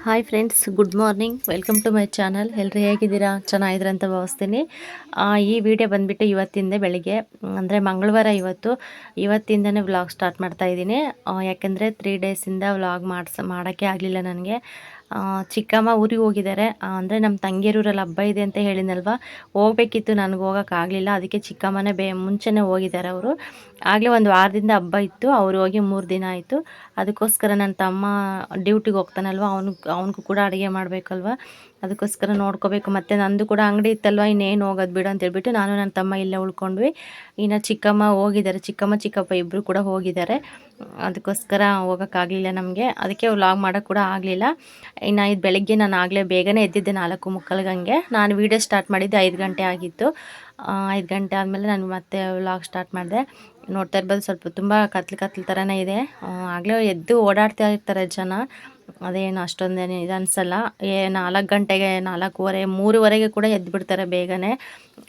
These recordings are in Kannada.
Hi friends, good morning. Welcome to my channel. ಎಲ್ಲರೂ ಹೇಗಿದ್ದೀರಾ? ಚೆನ್ನಾಗಿದ್ದೀರಾ ಅಂತ ಭಾವಿಸ್ತೀನಿ. ಈ ವಿಡಿಯೋ ಬಂದುಬಿಟ್ಟು ಇವತ್ತಿಂದ ಬೆಳಿಗ್ಗೆ ಅಂದರೆ ಮಂಗಳವಾರ ಇವತ್ತಿಂದನೇ ವ್ಲಾಗ್ ಸ್ಟಾರ್ಟ್ ಮಾಡ್ತಾ ಇದ್ದೀನಿ. ಯಾಕೆಂದರೆ 3 ಡೇಸಿಂದ ವ್ಲಾಗ್ ಮಾಡೋಕ್ಕೆ ಆಗಲಿಲ್ಲ ನನಗೆ. ಚಿಕ್ಕಮ್ಮ ಊರಿಗೆ ಹೋಗಿದ್ದಾರೆ. ಅಂದರೆ ನಮ್ಮ ತಂಗಿಯರೂರಲ್ಲಿ ಹಬ್ಬ ಇದೆ ಅಂತ ಹೇಳಿದ್ನಲ್ವ, ಹೋಗಬೇಕಿತ್ತು. ನನಗೆ ಹೋಗೋಕ್ಕಾಗಲಿಲ್ಲ. ಅದಕ್ಕೆ ಚಿಕ್ಕಮ್ಮನೇ ಮುಂಚೆನೇ ಹೋಗಿದ್ದಾರೆ ಅವರು. ಆಗಲೇ ಒಂದು ವಾರದಿಂದ ಹಬ್ಬ ಇತ್ತು. ಅವರು ಹೋಗಿ 3 ದಿನ ಆಯಿತು. ಅದಕ್ಕೋಸ್ಕರ ನನ್ನ ತಮ್ಮ ಡ್ಯೂಟಿಗೆ ಹೋಗ್ತಾನಲ್ವ, ಅವನಿಗೂ ಕೂಡ ಅಡುಗೆ ಮಾಡಬೇಕಲ್ವ, ಅದಕ್ಕೋಸ್ಕರ ನೋಡ್ಕೋಬೇಕು. ಮತ್ತು ನಂದು ಕೂಡ ಅಂಗಡಿ ಇತ್ತಲ್ವ, ಇನ್ನೇನು ಹೋಗೋದು ಬಿಡು ಅಂತ ಹೇಳ್ಬಿಟ್ಟು ನಾನು ನನ್ನ ತಮ್ಮ ಇಲ್ಲೇ ಉಳ್ಕೊಂಡ್ವಿ. ಇನ್ನು ಚಿಕ್ಕಮ್ಮ ಹೋಗಿದ್ದಾರೆ, ಚಿಕ್ಕಪ್ಪ ಇಬ್ಬರು ಕೂಡ ಹೋಗಿದ್ದಾರೆ. ಅದಕ್ಕೋಸ್ಕರ ಹೋಗೋಕ್ಕಾಗಲಿಲ್ಲ ನಮಗೆ. ಅದಕ್ಕೆ ವ್ಲಾಗ್ ಮಾಡೋಕ್ಕೆ ಕೂಡ ಆಗಲಿಲ್ಲ. ಇನ್ನು ಇದು ಬೆಳಗ್ಗೆ ನಾನು ಆಗಲೇ ಬೇಗನೆ ಎದ್ದಿದ್ದೆ, 4:45 ಹಂಗೆ. ನಾನು ವೀಡಿಯೋ ಸ್ಟಾರ್ಟ್ ಮಾಡಿದ್ದೆ 5 ಗಂಟೆ ಆಗಿತ್ತು. 5 ಗಂಟೆ ಆದಮೇಲೆ ನಾನು ಮತ್ತೆ ವ್ಲಾಗ್ ಸ್ಟಾರ್ಟ್ ಮಾಡಿದೆ. ನೋಡ್ತಾ ಇರ್ಬೋದು, ಸ್ವಲ್ಪ ತುಂಬ ಕತ್ಲು ಥರನೇ ಇದೆ. ಆಗಲೇ ಎದ್ದು ಓಡಾಡ್ತಾ ಇರ್ತಾರೆ ಜನ, ಅದೇನು ಅಷ್ಟೊಂದೇನು ಇದು ಅನಿಸಲ್ಲ. 4 ಗಂಟೆಗೆ, 4:15, 3:00ವರೆಗೆ ಕೂಡ ಎದ್ದು ಬಿಡ್ತಾರೆ ಬೇಗನೆ.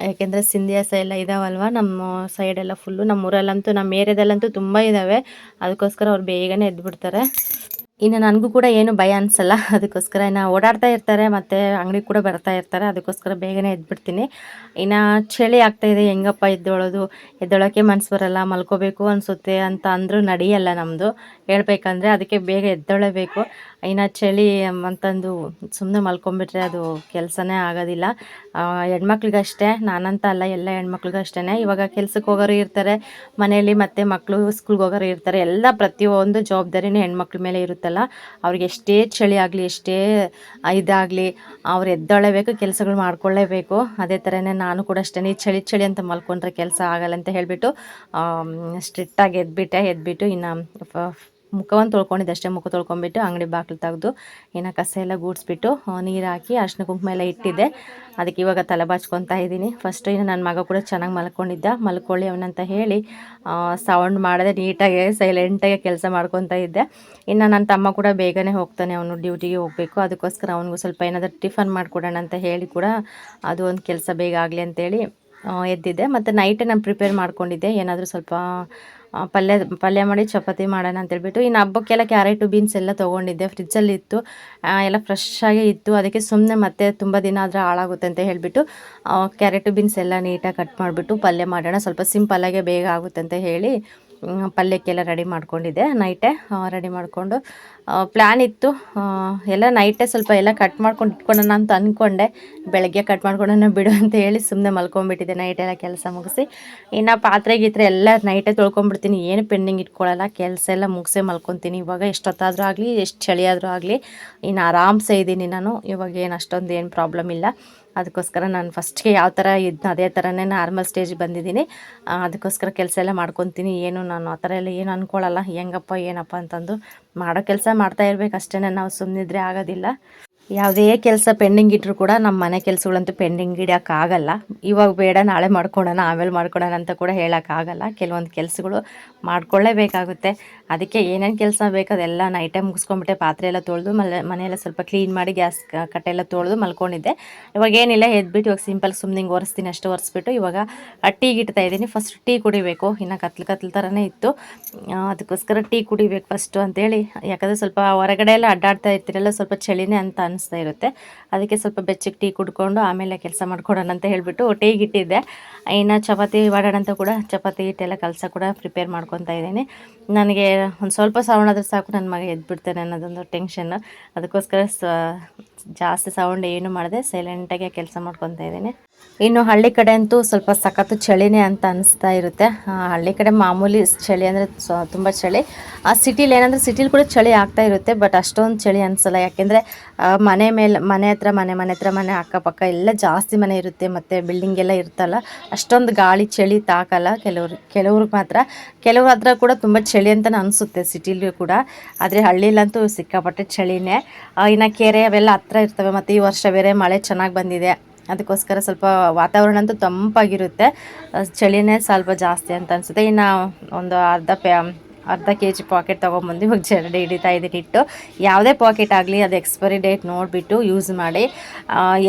ಯಾಕೆಂದರೆ ಸಿಂಧಿಯಾಸ ಎಲ್ಲ ಇದಾವಲ್ವ ನಮ್ಮ ಸೈಡೆಲ್ಲ ಫುಲ್ಲು. ನಮ್ಮೂರಲ್ಲಂತೂ, ನಮ್ಮ ಏರಿಯಾದಲ್ಲಂತೂ ತುಂಬ ಇದ್ದಾವೆ. ಅದಕ್ಕೋಸ್ಕರ ಅವ್ರು ಬೇಗನೆ ಎದ್ದು ಬಿಡ್ತಾರೆ. ಇನ್ನು ನನಗೂ ಕೂಡ ಏನು ಭಯ ಅನಿಸಲ್ಲ. ಅದಕ್ಕೋಸ್ಕರ ಇನ್ನು ಓಡಾಡ್ತಾ ಇರ್ತಾರೆ, ಮತ್ತು ಅಂಗಡಿ ಕೂಡ ಬರ್ತಾ ಇರ್ತಾರೆ. ಅದಕ್ಕೋಸ್ಕರ ಬೇಗನೆ ಎದ್ಬಿಡ್ತೀನಿ. ಇನ್ನು ಚಳಿ ಆಗ್ತಾಯಿದೆ, ಹೆಂಗಪ್ಪ ಎದ್ದೊಳಕ್ಕೆ ಮನಸ್ಸು ಬರಲ್ಲ, ಮಲ್ಕೋಬೇಕು ಅನಿಸುತ್ತೆ ಅಂತ ಅಂದರೂ ನಡೆಯಲ್ಲ ನಮ್ಮದು ಹೇಳ್ಬೇಕಂದ್ರೆ. ಅದಕ್ಕೆ ಬೇಗ ಎದ್ದೊಳಬೇಕು. ಇನ್ನು ಚಳಿ ಅಂತಂದು ಸುಮ್ಮನೆ ಮಲ್ಕೊಂಬಿಟ್ರೆ ಅದು ಕೆಲಸನೇ ಆಗೋದಿಲ್ಲ. ಹೆಣ್ಮಕ್ಳಿಗಷ್ಟೇ, ನಾನಂತ ಅಲ್ಲ, ಎಲ್ಲ ಹೆಣ್ಮಕ್ಳಿಗೂ ಅಷ್ಟೇ. ಇವಾಗ ಕೆಲ್ಸಕ್ಕೆ ಹೋಗೋರು ಇರ್ತಾರೆ ಮನೆಯಲ್ಲಿ, ಮತ್ತು ಮಕ್ಕಳು ಸ್ಕೂಲ್ಗೆ ಹೋಗೋರು ಇರ್ತಾರೆ. ಎಲ್ಲ ಪ್ರತಿಯೊಂದು ಜವಾಬ್ದಾರಿನೇ ಹೆಣ್ಮಕ್ಳ ಮೇಲೆ ಇರುತ್ತಲ್ಲ. ಅವ್ರಿಗೆ ಎಷ್ಟೇ ಚಳಿ ಆಗಲಿ, ಎಷ್ಟೇ ಇದಾಗಲಿ, ಅವ್ರು ಎದ್ದೊಳಬೇಕು, ಕೆಲಸಗಳು ಮಾಡ್ಕೊಳ್ಳೇಬೇಕು. ಅದೇ ಥರನೇ ನಾನು ಕೂಡ ಅಷ್ಟೇ. ಚಳಿ ಅಂತ ಮಲ್ಕೊಂಡ್ರೆ ಕೆಲಸ ಆಗಲ್ಲ ಅಂತ ಹೇಳಿಬಿಟ್ಟು ಸ್ಟ್ರಿಕ್ಟಾಗಿ ಎದ್ಬಿಟ್ಟು ಇನ್ನು ಮುಖವನ್ನು ತೊಳ್ಕೊಂಡಿದ್ದೆ ಅಷ್ಟೇ. ಮುಖ ತೊಳ್ಕೊಂಬಿಟ್ಟು ಅಂಗಡಿ ಬಾಗಿಲು ತೆಗೆದು ಇನ್ನು ಕಸ ಎಲ್ಲ ಗೂಡಿಸ್ಬಿಟ್ಟು ನೀರು ಹಾಕಿ ಅರ್ಶಿನ ಕುಂಕುಮ ಎಲ್ಲ ಇಟ್ಟಿದ್ದೆ. ಅದಕ್ಕೆ ಇವಾಗ ತಲೆ ಬಾಚ್ಕೊತಾ ಇದ್ದೀನಿ. ಫಸ್ಟು ಇನ್ನು ನನ್ನ ಮಗ ಕೂಡ ಚೆನ್ನಾಗಿ ಮಲ್ಕೊಳ್ಳಿ ಅವನಂತ ಹೇಳಿ ಸೌಂಡ್ ಮಾಡದೆ ನೀಟಾಗಿ ಸೈಲೆಂಟಾಗಿ ಕೆಲಸ ಮಾಡ್ಕೊತಾ ಇದ್ದೆ. ಇನ್ನು ನನ್ನ ತಮ್ಮ ಕೂಡ ಬೇಗನೆ ಹೋಗ್ತಾನೆ, ಅವನು ಡ್ಯೂಟಿಗೆ ಹೋಗಬೇಕು. ಅದಕ್ಕೋಸ್ಕರ ಅವನಿಗೂ ಸ್ವಲ್ಪ ಏನಾದರೂ ಟಿಫನ್ ಮಾಡಿಕೊಡೋಣ ಅಂತ ಹೇಳಿ ಕೂಡ ಅದು ಒಂದು ಕೆಲಸ ಬೇಗ ಆಗಲಿ ಅಂತೇಳಿ ಎದ್ದಿದ್ದೆ. ಮತ್ತು ನೈಟೇ ನಾನು ಪ್ರಿಪೇರ್ ಮಾಡ್ಕೊಂಡಿದ್ದೆ, ಏನಾದರೂ ಸ್ವಲ್ಪ ಪಲ್ಯ ಮಾಡಿ ಚಪಾತಿ ಮಾಡೋಣ ಅಂತೇಳ್ಬಿಟ್ಟು. ಇನ್ನು ಹಬ್ಬಕ್ಕೆಲ್ಲ ಕ್ಯಾರೆಟು ಬೀನ್ಸ್ ಎಲ್ಲ ತೊಗೊಂಡಿದ್ದೆ, ಫ್ರಿಜ್ಜಲ್ಲಿ ಇತ್ತು, ಎಲ್ಲ ಫ್ರೆಶ್ಶಾಗೇ ಇತ್ತು. ಅದಕ್ಕೆ ಸುಮ್ಮನೆ ಮತ್ತೆ ತುಂಬ ದಿನ ಆದರೆ ಹಾಳಾಗುತ್ತೆ ಅಂತ ಹೇಳಿಬಿಟ್ಟು ಕ್ಯಾರೆಟು ಬೀನ್ಸ್ ಎಲ್ಲ ನೀಟಾಗಿ ಕಟ್ ಮಾಡಿಬಿಟ್ಟು ಪಲ್ಯ ಮಾಡೋಣ, ಸ್ವಲ್ಪ ಸಿಂಪಲ್ಲಾಗೆ ಬೇಗ ಆಗುತ್ತೆ ಅಂತ ಹೇಳಿ ಪಲ್ಯಕ್ಕೆಲ್ಲ ರೆಡಿ ಮಾಡ್ಕೊಂಡಿದ್ದೆ. ನೈಟೇ ರೆಡಿ ಮಾಡಿಕೊಂಡು ಪ್ಲ್ಯಾನ್ ಇತ್ತು, ಎಲ್ಲ ನೈಟೇ ಸ್ವಲ್ಪ ಎಲ್ಲ ಕಟ್ ಮಾಡ್ಕೊಂಡು ಇಟ್ಕೊಳ್ಳೋಣ ಅಂತ ಅಂದ್ಕೊಂಡೆ. ಬೆಳಗ್ಗೆ ಕಟ್ ಮಾಡ್ಕೊಳ್ಳೋಣ ಬಿಡು ಅಂತ ಹೇಳಿ ಸುಮ್ಮನೆ ಮಲ್ಕೊಂಡ್ಬಿಟ್ಟಿದ್ದೆ ನೈಟೆಲ್ಲ ಕೆಲಸ ಮುಗಿಸಿ. ಇನ್ನು ಪಾತ್ರೆ ಎಲ್ಲ ನೈಟೇ ತೊಳ್ಕೊಂಡ್ಬಿಡ್ತೀನಿ, ಏನು ಪೆಂಡಿಂಗ್ ಇಟ್ಕೊಳ್ಳಲ್ಲ. ಕೆಲಸ ಎಲ್ಲ ಮುಗಿಸೇ ಮಲ್ಕೊತೀನಿ. ಇವಾಗ ಎಷ್ಟೊತ್ತಾದರೂ ಆಗಲಿ, ಎಷ್ಟು ಚಳಿ ಆದರೂ ಆಗಲಿ, ಇನ್ನು ಆರಾಮ್ಸೆ ಇದ್ದೀನಿ ನಾನು. ಇವಾಗ ಏನು ಅಷ್ಟೊಂದು ಏನು ಪ್ರಾಬ್ಲಮ್ ಇಲ್ಲ. ಅದಕ್ಕೋಸ್ಕರ ನಾನು ಫಸ್ಟ್ಗೆ ಯಾವ ಥರ ಇದ್ನೋ ಅದೇ ಥರನೇ ನಾರ್ಮಲ್ ಸ್ಟೇಜಿಗೆ ಬಂದಿದ್ದೀನಿ. ಅದಕ್ಕೋಸ್ಕರ ಕೆಲಸ ಎಲ್ಲ ಮಾಡ್ಕೊತೀನಿ. ಏನು ನಾನು ಆ ಥರ ಎಲ್ಲ ಏನು ಅಂದ್ಕೊಳ್ಳಲ್ಲ, ಹೆಂಗಪ್ಪ ಏನಪ್ಪ ಅಂತಂದು ಮಾಡೋ ಕೆಲಸ ಮಾಡ್ತಾ ಇರ್ಬೇಕು ಅಷ್ಟೇ. ನಾವು ಸುಮ್ಮನಿದ್ರೆ ಆಗೋದಿಲ್ಲ. ಯಾವುದೇ ಕೆಲಸ ಪೆಂಡಿಂಗ್ ಇಟ್ಟರು ಕೂಡ ನಮ್ಮ ಮನೆ ಕೆಲಸಗಳಂತೂ ಪೆಂಡಿಂಗ್ ಇಡೋಕ್ಕಾಗಲ್ಲ. ಇವಾಗ ಬೇಡ ನಾಳೆ ಮಾಡ್ಕೊಳ್ಳೋಣ, ಆಮೇಲೆ ಮಾಡ್ಕೊಳ್ಳೋಣ ಅಂತ ಕೂಡ ಹೇಳೋಕ್ಕಾಗಲ್ಲ. ಕೆಲವೊಂದು ಕೆಲಸಗಳು ಮಾಡ್ಕೊಳ್ಳೇಬೇಕಾಗುತ್ತೆ. ಅದಕ್ಕೆ ಏನೇನು ಕೆಲಸ ಬೇಕು ಅದೆಲ್ಲ ನೈಟೇ ಮುಗಿಸ್ಕೊಂಬಿಟ್ಟೆ. ಪಾತ್ರೆ ಎಲ್ಲ ತೊಳೆದು ಮನೆಯೆಲ್ಲ ಸ್ವಲ್ಪ ಕ್ಲೀನ್ ಮಾಡಿ ಗ್ಯಾಸ್ ಕಟ್ಟೆಲ್ಲ ತೊಳೆದು ಮಲ್ಕೊಂಡಿದ್ದೆ. ಇವಾಗ ಏನಿಲ್ಲ, ಎದ್ಬಿಟ್ಟು ಇವಾಗ ಸಿಂಪಲ್ ಸುಮ್ಮನೆ ಹಿಂಗೆ ಒರೆಸ್ತೀನಿ ಅಷ್ಟು. ಒರೆಸ್ಬಿಟ್ಟು ಇವಾಗ ಟೀಗೆ ಇಡ್ತಾ ಇದ್ದೀನಿ. ಫಸ್ಟ್ ಟೀ ಕುಡಿಬೇಕು. ಇನ್ನು ಕತ್ಲು ಥರನೇ ಇತ್ತು, ಅದಕ್ಕೋಸ್ಕರ ಟೀ ಕುಡಿಬೇಕು ಫಸ್ಟು ಅಂತೇಳಿ. ಯಾಕಂದರೆ ಸ್ವಲ್ಪ ಹೊರಗಡೆ ಎಲ್ಲ ಅಡ್ಡಾಡ್ತಾ ಇರ್ತೀರಲ್ಲ, ಸ್ವಲ್ಪ ಚಳಿನೇ ಅಂತ ಅನಿಸ್ತಾ ಇರುತ್ತೆ. ಅದಕ್ಕೆ ಸ್ವಲ್ಪ ಬೆಚ್ಚಗೆ ಟೀ ಕುಡ್ಕೊಂಡು ಆಮೇಲೆ ಕೆಲಸ ಮಾಡ್ಕೊಡೋಣ ಅಂತ ಹೇಳಿಬಿಟ್ಟು ಟೀಗೆ ಇಟ್ಟಿದ್ದೆ. ಇನ್ನು ಚಪಾತಿ ಮಾಡೋಣ ಅಂತ ಕೂಡ ಚಪಾತಿ ಹಿಟ್ಟೆಲ್ಲ ಕಲಸ ಕೂಡ ಪ್ರಿಪೇರ್ ಮಾಡ್ಕೊತಾ ಇದ್ದೀನಿ. ನನಗೆ ಒಂದು ಸ್ವಲ್ಪ ಸೌಂಡ್ ಆದರೂ ಸಾಕು, ನನ್ನ ಮಗ ಎದ್ಬಿಡ್ತಾನೆ ಅನ್ನೋದೊಂದು ಟೆನ್ಷನ್. ಅದಕ್ಕೋಸ್ಕರ ಜಾಸ್ತಿ ಸೌಂಡ್ ಏನು ಮಾಡದೆ ಸೈಲೆಂಟಾಗಿ ಕೆಲಸ ಮಾಡ್ಕೊತಾ ಇದ್ದೀನಿ. ಇನ್ನು ಹಳ್ಳಿ ಕಡೆ ಅಂತೂ ಸ್ವಲ್ಪ ಸಖತ್ತು ಚಳಿನೇ ಅಂತ ಅನಿಸ್ತಾ ಇರುತ್ತೆ. ಹಳ್ಳಿ ಕಡೆ ಮಾಮೂಲಿ ಚಳಿ ಅಂದರೆ ತುಂಬ ಚಳಿ. ಆ ಸಿಟಿಲಿ ಏನಂದರೆ ಸಿಟಿಲಿ ಕೂಡ ಚಳಿ ಆಗ್ತಾ ಇರುತ್ತೆ, ಬಟ್ ಅಷ್ಟೊಂದು ಚಳಿ ಅನಿಸಲ್ಲ. ಯಾಕೆಂದರೆ ಮನೆ ಹತ್ರ ಮನೆ ಅಕ್ಕಪಕ್ಕ ಎಲ್ಲ ಜಾಸ್ತಿ ಮನೆ ಇರುತ್ತೆ, ಮತ್ತು ಬಿಲ್ಡಿಂಗ್ ಎಲ್ಲ ಇರ್ತಲ್ಲ, ಅಷ್ಟೊಂದು ಗಾಳಿ ಚಳಿ ತಾಕಲ್ಲ. ಕೆಲವ್ರಿಗೆ ಮಾತ್ರ, ಕೆಲವ್ರ ಹತ್ರ ಕೂಡ ತುಂಬ ಚಳಿ ಅಂತಲೇ ಅನಿಸುತ್ತೆ ಸಿಟಿಲಿ ಕೂಡ. ಆದರೆ ಹಳ್ಳಿಲಂತೂ ಸಿಕ್ಕಾಪಟ್ಟೆ ಚಳಿನೇ. ಇನ್ನು ಕೆರೆ ಅವೆಲ್ಲ ಹತ್ರ ಇರ್ತವೆ, ಮತ್ತು ಈ ವರ್ಷ ಬೇರೆ ಮಳೆ ಚೆನ್ನಾಗಿ ಬಂದಿದೆ. ಅದಕ್ಕೋಸ್ಕರ ಸ್ವಲ್ಪ ವಾತಾವರಣ ಅಂತೂ ತಂಪಾಗಿರುತ್ತೆ, ಚಳಿನೇ ಸ್ವಲ್ಪ ಜಾಸ್ತಿ ಅಂತ ಅನಿಸುತ್ತೆ. ಇನ್ನು ಒಂದು ಅರ್ಧ ಕೆ ಜಿ ಪಾಕೆಟ್ ತೊಗೊಂಬಂದು ಇವಾಗ ಜರಡಿ ಹಿಡಿತಾ ಇದ್ದೀನಿ ಇಟ್ಟು. ಯಾವುದೇ ಪಾಕೆಟ್ ಆಗಲಿ ಅದು ಎಕ್ಸ್ಪೈರಿ ಡೇಟ್ ನೋಡಿಬಿಟ್ಟು ಯೂಸ್ ಮಾಡಿ.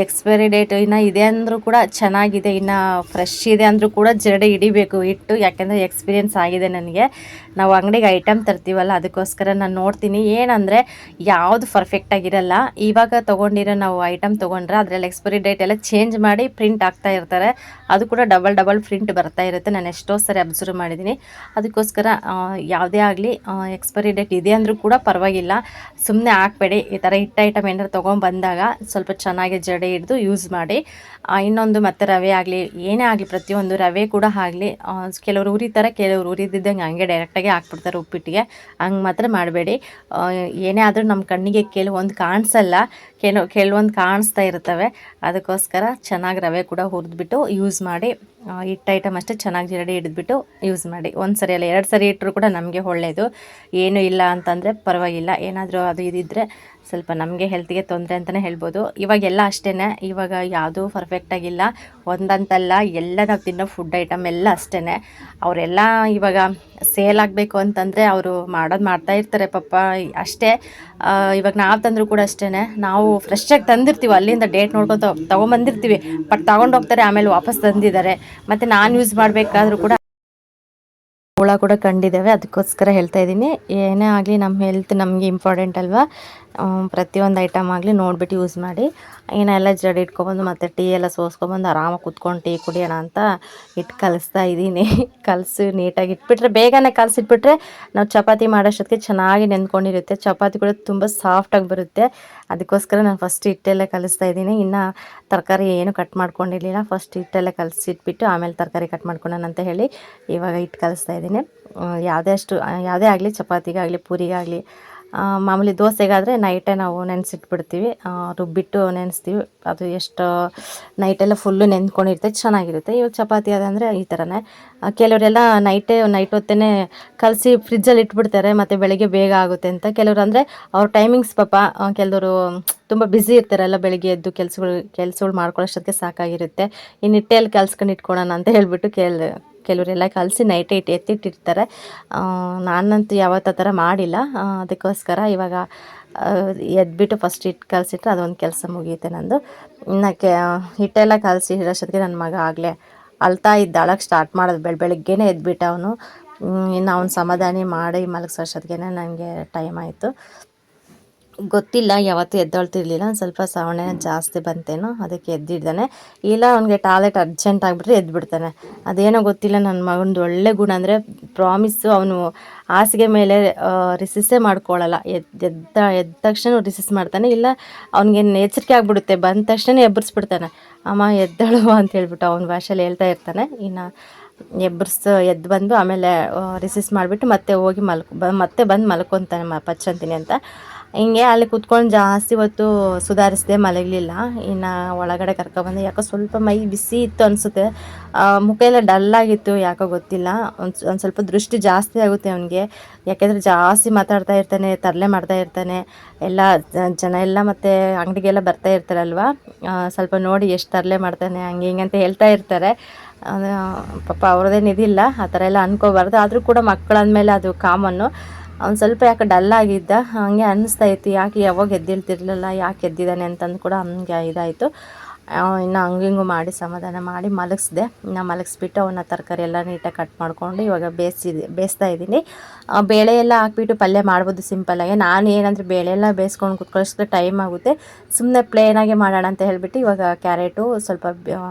ಎಕ್ಸ್ಪೈರಿ ಡೇಟ್ ಇನ್ನು ಇದೆ ಅಂದರೂ ಕೂಡ ಚೆನ್ನಾಗಿದೆ, ಇನ್ನು ಫ್ರೆಶ್ ಇದೆ ಅಂದರೂ ಕೂಡ ಜರಡಿ ಹಿಡಿಬೇಕು ಇಟ್ಟು. ಯಾಕೆಂದರೆ ಎಕ್ಸ್ಪೀರಿಯೆನ್ಸ್ ಆಗಿದೆ ನನಗೆ. ನಾವು ಅಂಗಡಿಗೆ ಐಟಮ್ ತರ್ತೀವಲ್ಲ, ಅದಕ್ಕೋಸ್ಕರ ನಾನು ನೋಡ್ತೀನಿ. ಏನಂದರೆ ಯಾವುದು ಪರ್ಫೆಕ್ಟಾಗಿರಲ್ಲ. ಇವಾಗ ತೊಗೊಂಡಿರೋ ನಾವು ಐಟಮ್ ತೊಗೊಂಡ್ರೆ ಅದರಲ್ಲಿ ಎಕ್ಸ್ಪೈರಿ ಡೇಟ್ ಎಲ್ಲ ಚೇಂಜ್ ಮಾಡಿ ಪ್ರಿಂಟ್ ಆಗ್ತಾ ಇರ್ತಾರೆ. ಅದು ಕೂಡ ಡಬಲ್ ಪ್ರಿಂಟ್ ಬರ್ತಾ ಇರುತ್ತೆ. ನಾನು ಎಷ್ಟೋ ಸರಿ ಅಬ್ಸರ್ವ್ ಮಾಡಿದ್ದೀನಿ. ಅದಕ್ಕೋಸ್ಕರ ಯಾವುದೇ ಆಗಲಿ ಎಕ್ಸ್ಪೈರಿ ಡೇಟ್ ಇದೆ ಅಂದರೂ ಕೂಡ ಪರವಾಗಿಲ್ಲ, ಸುಮ್ಮನೆ ಹಾಕ್ಬೇಡಿ. ಈ ಥರ ಹಿಟ್ಟು ಐಟಮ್ ಏನಾದ್ರು ತೊಗೊಂಡ್ಬಂದಾಗ ಸ್ವಲ್ಪ ಚೆನ್ನಾಗಿ ಜಡೆ ಹಿಡಿದು ಯೂಸ್ ಮಾಡಿ. ಇನ್ನೊಂದು ಮತ್ತು ರವೆ ಆಗಲಿ ಏನೇ ಆಗಲಿ, ಪ್ರತಿಯೊಂದು ರವೆ ಕೂಡ ಆಗಲಿ, ಕೆಲವರು ಉರಿತಾರೆ, ಕೆಲವರು ಉರಿದಿದ್ದಂಗೆ ಹಂಗೆ ಡೈರೆಕ್ಟಾಗಿ ಹಾಕ್ಬಿಡ್ತಾರೆ ಉಪ್ಪಿಟ್ಟಿಗೆ. ಹಂಗೆ ಮಾತ್ರ ಮಾಡಬೇಡಿ. ಏನೇ ಆದರೂ ನಮ್ಮ ಕಣ್ಣಿಗೆ ಕೆಲವೊಂದು ಕಾಣಿಸಲ್ಲ, ಕೆಲವೊಂದು ಕಾಣಿಸ್ತಾ ಇರ್ತವೆ. ಅದಕ್ಕೋಸ್ಕರ ಚೆನ್ನಾಗಿ ರವೆ ಕೂಡ ಹುರಿದ್ಬಿಟ್ಟು ಯೂಸ್ ಮಾಡಿ. ಹಿಟ್ಟು ಐಟಮ್ ಅಷ್ಟೇ ಚೆನ್ನಾಗಿ ಜರಡಿ ಹಿಡಿದ್ಬಿಟ್ಟು ಯೂಸ್ ಮಾಡಿ. ಒಂದು ಸರಿ ಅಲ್ಲ 2 ಸರಿ ಇಟ್ಟರು ಕೂಡ ನಮಗೆ ಒಳ್ಳೆಯದು. ಏನೂ ಇಲ್ಲ ಅಂತಂದರೆ ಪರವಾಗಿಲ್ಲ. ಏನಾದರೂ ಅದು ಇದಿದ್ದರೆ ಸ್ವಲ್ಪ ನಮಗೆ ಹೆಲ್ತಿಗೆ ತೊಂದರೆ ಅಂತಲೇ ಹೇಳ್ಬೋದು. ಇವಾಗೆಲ್ಲ ಅಷ್ಟೇ, ಇವಾಗ ಯಾವುದೂ ಪರ್ಫೆಕ್ಟಾಗಿಲ್ಲ. ಒಂದಂತಲ್ಲ, ಎಲ್ಲ ನಾವು ತಿನ್ನೋ ಫುಡ್ ಐಟಮ್ ಎಲ್ಲ ಅಷ್ಟೇ. ಅವರೆಲ್ಲ ಇವಾಗ ಸೇಲ್ ಆಗಬೇಕು ಅಂತಂದರೆ ಅವರು ಮಾಡೋದು ಮಾಡ್ತಾಯಿರ್ತಾರೆ ಪಾಪ ಅಷ್ಟೇ. ಇವಾಗ ನಾವು ತಂದರೂ ಕೂಡ ಅಷ್ಟೇ, ನಾವು ಫ್ರೆಶ್ಶಾಗಿ ತಂದಿರ್ತೀವಿ, ಅಲ್ಲಿಂದ ಡೇಟ್ ನೋಡ್ಕೊಂಡು ತೊಗೊಂಬಂದಿರ್ತೀವಿ. ಬಟ್ ತೊಗೊಂಡೋಗ್ತಾರೆ, ಆಮೇಲೆ ವಾಪಸ್ ತಂದಿದ್ದಾರೆ. ಮತ್ತು ನಾನು ಯೂಸ್ ಮಾಡಬೇಕಾದ್ರೂ ಕೂಡ ಹುಳ ಕೂಡ ಕಂಡಿದ್ದಾವೆ. ಅದಕ್ಕೋಸ್ಕರ ಹೇಳ್ತಾ ಇದ್ದೀನಿ, ಏನೇ ಆಗಲಿ ನಮ್ಮ ಹೆಲ್ತ್ ನಮಗೆ ಇಂಪಾರ್ಟೆಂಟ್ ಅಲ್ವಾ. ಪ್ರತಿಯೊಂದು ಐಟಮ್ ಆಗಲಿ ನೋಡಿಬಿಟ್ಟು ಯೂಸ್ ಮಾಡಿ. ಏನೆಲ್ಲ ಜಡಿ ಇಟ್ಕೊಬಂದು ಮತ್ತು ಟೀ ಎಲ್ಲ ಸೋಸ್ಕೊಬಂದು ಆರಾಮಾಗಿ ಕುತ್ಕೊಂಡು ಟೀ ಕುಡಿಯೋಣ ಅಂತ ಇಟ್ಟು ಕಲಿಸ್ತಾ ಇದ್ದೀನಿ. ಕಲಸಿ ನೀಟಾಗಿ ಇಟ್ಬಿಟ್ರೆ, ಬೇಗನೆ ಕಲಸಿಟ್ಬಿಟ್ರೆ ನಾವು ಚಪಾತಿ ಮಾಡೋಷ್ಟೊತ್ತಿಗೆ ಚೆನ್ನಾಗಿ ನೆಂದ್ಕೊಂಡಿರುತ್ತೆ. ಚಪಾತಿ ಕೂಡ ತುಂಬ ಸಾಫ್ಟಾಗಿ ಬರುತ್ತೆ. ಅದಕ್ಕೋಸ್ಕರ ನಾನು ಫಸ್ಟ್ ಹಿಟ್ಟೆಲ್ಲ ಕಲಿಸ್ತಾ ಇದ್ದೀನಿ. ಇನ್ನು ತರಕಾರಿ ಏನು ಕಟ್ ಮಾಡ್ಕೊಂಡಿರಲಿಲ್ಲ. ಫಸ್ಟ್ ಹಿಟ್ಟೆಲ್ಲ ಕಲಸಿಟ್ಬಿಟ್ಟು ಆಮೇಲೆ ತರಕಾರಿ ಕಟ್ ಮಾಡ್ಕೊಳ್ಳೋಣ ಅಂತ ಹೇಳಿ ಇವಾಗ ಹಿಟ್ಟು ಕಲಿಸ್ತಾ ಇದ್ದೀನಿ. ಯಾವುದೇ ಆಗಲಿ, ಚಪಾತಿಗಾಗಲಿ ಪೂರಿಗಾಗಲಿ, ಮಾಮೂಲಿ ದೋಸೆಗಾದರೆ ನೈಟೇ ನಾವು ನೆನೆಸಿಟ್ಬಿಡ್ತೀವಿ, ರುಬ್ಬಿಟ್ಟು ನೆನೆಸ್ತೀವಿ. ಅದು ಎಷ್ಟು ನೈಟೆಲ್ಲ ಫುಲ್ಲು ನೆಂದ್ಕೊಂಡಿರುತ್ತೆ, ಚೆನ್ನಾಗಿರುತ್ತೆ. ಇವಾಗ ಚಪಾತಿ ಅದಂದರೆ ಈ ಥರನೇ. ಕೆಲವರೆಲ್ಲ ನೈಟ್ ಹೊತ್ತೇ ಕಲಸಿ ಫ್ರಿಜ್ಜಲ್ಲಿ ಇಟ್ಬಿಡ್ತಾರೆ, ಮತ್ತು ಬೆಳಗ್ಗೆ ಬೇಗ ಆಗುತ್ತೆ ಅಂತ. ಕೆಲವರು ಅಂದರೆ ಅವ್ರ ಟೈಮಿಂಗ್ಸ್ ಪಾಪ, ಕೆಲವರು ತುಂಬ ಬ್ಯುಸಿ ಇರ್ತಾರಲ್ಲ, ಬೆಳಗ್ಗೆ ಎದ್ದು ಕೆಲಸಗಳು ಮಾಡ್ಕೊಳ್ಳೋಷ್ಟೊತ್ತಿಗೆ ಸಾಕಾಗಿರುತ್ತೆ. ಇನ್ನು ಹಿಟ್ಟೆಲ್ಲಿ ಕಲ್ಸ್ಕೊಂಡು ಇಟ್ಕೊಳ್ಳೋಣ ಅಂತ ಹೇಳಿಬಿಟ್ಟು ಕೆಲವರೆಲ್ಲ ಕಲಸಿ ನೈಟೇ ಎತ್ತಿಟ್ಟಿರ್ತಾರೆ. ನಾನಂತೂ ಯಾವತ್ತೂ ಆ ಥರ ಮಾಡಿಲ್ಲ. ಅದಕ್ಕೋಸ್ಕರ ಇವಾಗ ಎದ್ಬಿಟ್ಟು ಫಸ್ಟ್ ಹಿಟ್ಟು ಕಲಸಿಟ್ರೆ ಅದೊಂದು ಕೆಲಸ ಮುಗಿಯುತ್ತೆ ನಂದು. ಇನ್ನು ಹಿಟ್ಟೆಲ್ಲ ಕಲಸಿ ಇರೋಷ್ಟೊತ್ತಿಗೆ ನನ್ನ ಮಗ ಆಗಲೇ ಅಳ್ತಾ ಇದ್ದ, ಅಳಕ್ಕೆ ಸ್ಟಾರ್ಟ್ ಮಾಡೋದು. ಬೆಳಗ್ಗೆನೇ ಎದ್ಬಿಟ್ಟು ಅವನು. ಇನ್ನು ಅವ್ನು ಸಮಾಧಾನ ಮಾಡಿ ಮಲಗಿಸೋಷ್ಟೊತ್ತಿಗೆ ನನಗೆ ಟೈಮ್ ಆಯಿತು. ಗೊತ್ತಿಲ್ಲ, ಯಾವತ್ತೂ ಎದ್ದೊಳ್ತಿರ್ಲಿಲ್ಲ. ಒಂದು ಸ್ವಲ್ಪ ಸವಣೆ ಜಾಸ್ತಿ ಬಂತೇನೋ, ಅದಕ್ಕೆ ಎದ್ದಿಡ್ದಾನೆ. ಇಲ್ಲ ಅವ್ನಿಗೆ ಟಾಯ್ಲೆಟ್ ಅರ್ಜೆಂಟ್ ಆಗಿಬಿಟ್ರೆ ಎದ್ಬಿಡ್ತಾನೆ. ಅದೇನೋ ಗೊತ್ತಿಲ್ಲ, ನನ್ನ ಮಗನದು ಒಳ್ಳೆ ಗುಣ ಅಂದರೆ ಪ್ರಾಮಿಸ್ಸು, ಅವನು ಹಾಸಿಗೆ ಮೇಲೆ ರಿಸಿಸ್ಸೇ ಮಾಡ್ಕೊಳ್ಳಲ್ಲ. ಎದ್ದ ತಕ್ಷಣ ರಿಸಿಸ್ ಮಾಡ್ತಾನೆ. ಇಲ್ಲ ಅವ್ನಿಗೆ ಎಚ್ಚರಿಕೆ ಆಗಿಬಿಡುತ್ತೆ, ಬಂದ ತಕ್ಷಣ ಎಬ್ಬರಿಸ್ಬಿಡ್ತಾನೆ. ಅಮ್ಮ ಎದ್ದಳು ಅಂತ ಹೇಳ್ಬಿಟ್ಟು ಅವನ ಭಾಷೆಯಲ್ಲಿ ಹೇಳ್ತಾ ಇರ್ತಾನೆ. ಇನ್ನು ಎದ್ದು ಬಂದು ಆಮೇಲೆ ರಿಸಿಸ್ ಮಾಡಿಬಿಟ್ಟು ಮತ್ತೆ ಹೋಗಿ ಮತ್ತೆ ಬಂದು ಮಲ್ಕೊತಾನೆ ಪಚ್ಚಂತೀನಿ ಅಂತ. ಹಿಂಗೆ ಅಲ್ಲಿ ಕುತ್ಕೊಂಡು ಜಾಸ್ತಿ ಹೊತ್ತು ಸುಧಾರಿಸಿದೆ, ಮಲಗಲಿಲ್ಲ. ಇನ್ನು ಒಳಗಡೆ ಕರ್ಕೊಬಂದು, ಯಾಕೋ ಸ್ವಲ್ಪ ಮೈ ಬಿಸಿ ಇತ್ತು ಅನಿಸುತ್ತೆ. ಮುಖ ಎಲ್ಲ ಡಲ್ಲಾಗಿತ್ತು, ಯಾಕೋ ಗೊತ್ತಿಲ್ಲ. ಒಂದು ಸ್ವಲ್ಪ ದೃಷ್ಟಿ ಜಾಸ್ತಿ ಆಗುತ್ತೆ ಅವನಿಗೆ. ಯಾಕೆಂದರೆ ಜಾಸ್ತಿ ಮಾತಾಡ್ತಾ ಇರ್ತಾನೆ, ತರಲೆ ಮಾಡ್ತಾ ಇರ್ತಾನೆ. ಎಲ್ಲ ಜನ ಎಲ್ಲ ಮತ್ತು ಅಂಗಡಿಗೆಲ್ಲ ಬರ್ತಾ ಇರ್ತಾರಲ್ವ, ಸ್ವಲ್ಪ ನೋಡಿ ಎಷ್ಟು ತರಲೆ ಮಾಡ್ತಾನೆ ಹಂಗೆ ಹಿಂಗೆ ಅಂತ ಹೇಳ್ತಾ ಇರ್ತಾರೆ. ಪಾಪ ಅವ್ರದ್ದೇನು ಇದಿಲ್ಲ, ಆ ಥರ ಎಲ್ಲ ಅನ್ಕೋಬಾರ್ದು. ಆದರೂ ಕೂಡ ಮಕ್ಕಳಂದಮೇಲೆ ಅದು ಕಾಮನ್ನು. ಅವ್ನು ಸ್ವಲ್ಪ ಯಾಕೆ ಡಲ್ಲಾಗಿದ್ದ, ಹಾಗೆ ಅನ್ನಿಸ್ತಾ ಇತ್ತು, ಯಾಕೆ ಯಾವಾಗ ಎದ್ದಿಳ್ತಿರ್ಲಿಲ್ಲ, ಯಾಕೆ ಎದ್ದಿದ್ದಾನೆ ಅಂತಂದು ಕೂಡ ಹಂಗೆ ಇದಾಯಿತು. ಇನ್ನು ಹಂಗಿಂಗು ಮಾಡಿ ಸಮಾಧಾನ ಮಾಡಿ ಮಲಗಿಸ್ದೆ. ಇನ್ನು ಮಲಗಿಸ್ಬಿಟ್ಟು ಅವನ್ನ ತರಕಾರಿ ಎಲ್ಲ ನೀಟಾಗಿ ಕಟ್ ಮಾಡಿಕೊಂಡು ಇವಾಗ ಬೇಯಿಸ್ತಾ ಇದ್ದೀನಿ. ಬೇಳೆ ಎಲ್ಲ ಹಾಕ್ಬಿಟ್ಟು ಪಲ್ಯ ಮಾಡ್ಬೋದು ಸಿಂಪಲ್ಲಾಗಿ. ನಾನು ಏನಂದರೆ ಬೇಳೆ ಎಲ್ಲ ಬೇಯಿಸ್ಕೊಂಡು ಕುತ್ಕೊಳ್ಳೋಷ್ಟಕ್ಕೆ ಟೈಮ್ ಆಗುತ್ತೆ, ಸುಮ್ಮನೆ ಪ್ಲೇನಾಗೆ ಮಾಡೋಣ ಅಂತ ಹೇಳಿಬಿಟ್ಟು ಇವಾಗ ಕ್ಯಾರೆಟು, ಸ್ವಲ್ಪ